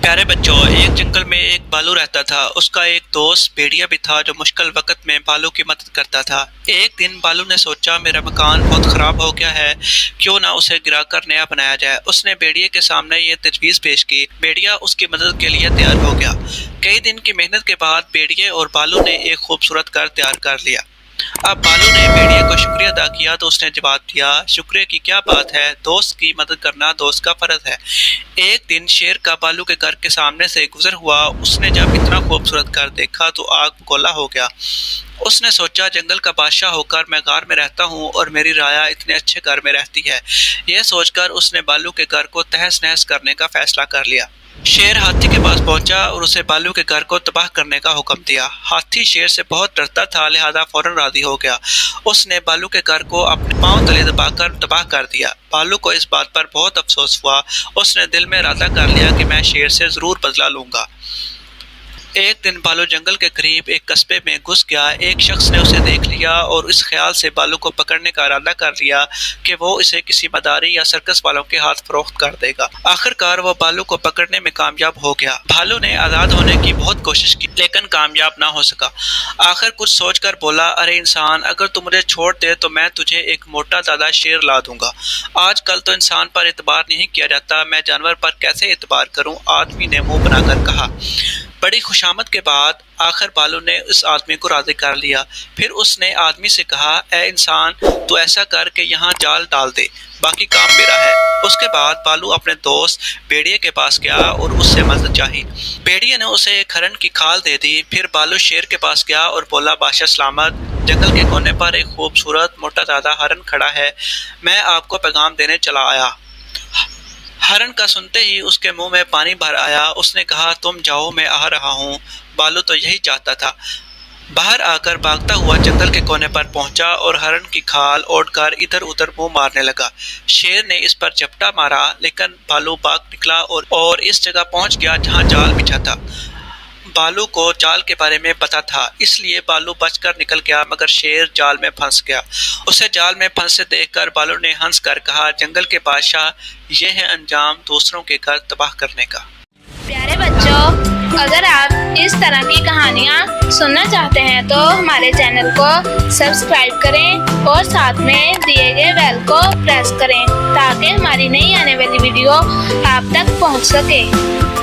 प्यारे बच्चों, एक जंगल में एक भालू रहता था। उसका एक दोस्त भेड़िया भी था जो मुश्किल वक्त में भालू की मदद करता था। एक दिन भालू ने सोचा, मेरा मकान बहुत खराब हो गया है, क्यों ना उसे गिराकर नया बनाया जाए। उसने भेड़िए के सामने ये तजवीज़ पेश की। भेड़िया उसकी मदद के लिए तैयार हो गया। कई दिन की मेहनत के बाद भेड़िए और भालू ने एक खूबसूरत घर तैयार कर लिया। अब भालू ने भेड़िए को शुक्रिया अदा किया तो उसने जवाब दिया, शुक्रिया की क्या बात है, दोस्त की मदद करना दोस्त का फर्ज है। एक दिन शेर का भालू के घर के सामने से गुजर हुआ। उसने जब इतना खूबसूरत घर देखा तो आग बगौला हो गया। उसने सोचा, जंगल का बादशाह होकर मैं घर में रहता हूँ और मेरी राया इतने अच्छे घर में रहती है। यह सोचकर उसने भालू के घर को तहस नहस करने का फैसला कर लिया। शेर हाथी के पास पहुंचा और उसे भालू के घर को तबाह करने का हुक्म दिया। हाथी शेर से बहुत डरता था, लिहाजा फौरन राजी हो गया। उसने भालू के घर को अपने पांव तले दबाकर तबाह कर दिया। भालू को इस बात पर बहुत अफसोस हुआ। उसने दिल में इरादा कर लिया कि मैं शेर से जरूर बदला लूंगा। एक दिन भालू जंगल के करीब एक कस्बे में घुस गया। एक शख्स ने उसे देख लिया और इस ख्याल से भालू को पकड़ने का इरादा कर लिया कि वो इसे किसी मदारी या सर्कस वालों के हाथ फरोख्त कर देगा। आखिरकार वो भालू को पकड़ने में कामयाब हो गया। भालू ने आज़ाद होने की बहुत कोशिश की लेकिन कामयाब ना हो सका। आखिर कुछ सोचकर बोला, अरे इंसान, अगर तू मुझे छोड़ दे तो मैं तुझे एक मोटा ताज़ा शेर ला दूंगा। आजकल तो इंसान पर एतबार नहीं किया जाता, मैं जानवर पर कैसे एतबार करूं। आदमी ने मुंह बनाकर कहा। बड़ी खुशामद के बाद आखिर भालू ने उस आदमी को राजी कर लिया। फिर उसने आदमी से कहा, ए इंसान, तू ऐसा कर के यहाँ जाल डाल दे, बाकी काम मेरा है। उसके बाद भालू अपने दोस्त भेड़िए के पास गया और उससे मदद चाही। भेड़िए ने उसे एक हरन की खाल दे दी। फिर भालू शेर के पास गया और बोला, बादशाह सलामत, जंगल के कोने पर एक खूबसूरत मोटा ताज़ा हरन खड़ा है, मैं आपको पैगाम देने चला आया। हरन का सुनते ही उसके मुंह में पानी भर आया। उसने कहा, तुम जाओ, मैं आ रहा हूँ। भालू तो यही चाहता था। बाहर आकर भागता हुआ जंगल के कोने पर पहुंचा और हरन की खाल ओढ़कर इधर उधर मुंह मारने लगा। शेर ने इस पर झपटा मारा लेकिन भालू भाग निकला और इस जगह पहुंच गया जहां जाल बिछा था। भालू को जाल के बारे में पता था, इसलिए भालू बचकर निकल गया, मगर शेर जाल में फंस गया। उसे जाल में फंसे देखकर भालू ने हंस कर कहा, जंगल के बादशाह, ये है अंजाम दूसरों के घर तबाह करने का। प्यारे बच्चों, अगर आप इस तरह की कहानियाँ सुनना चाहते हैं तो हमारे चैनल को सब्सक्राइब करें और साथ में दिए गए बेल को प्रेस करें ताकि हमारी नई आने वाली वीडियो आप तक पहुंच सके।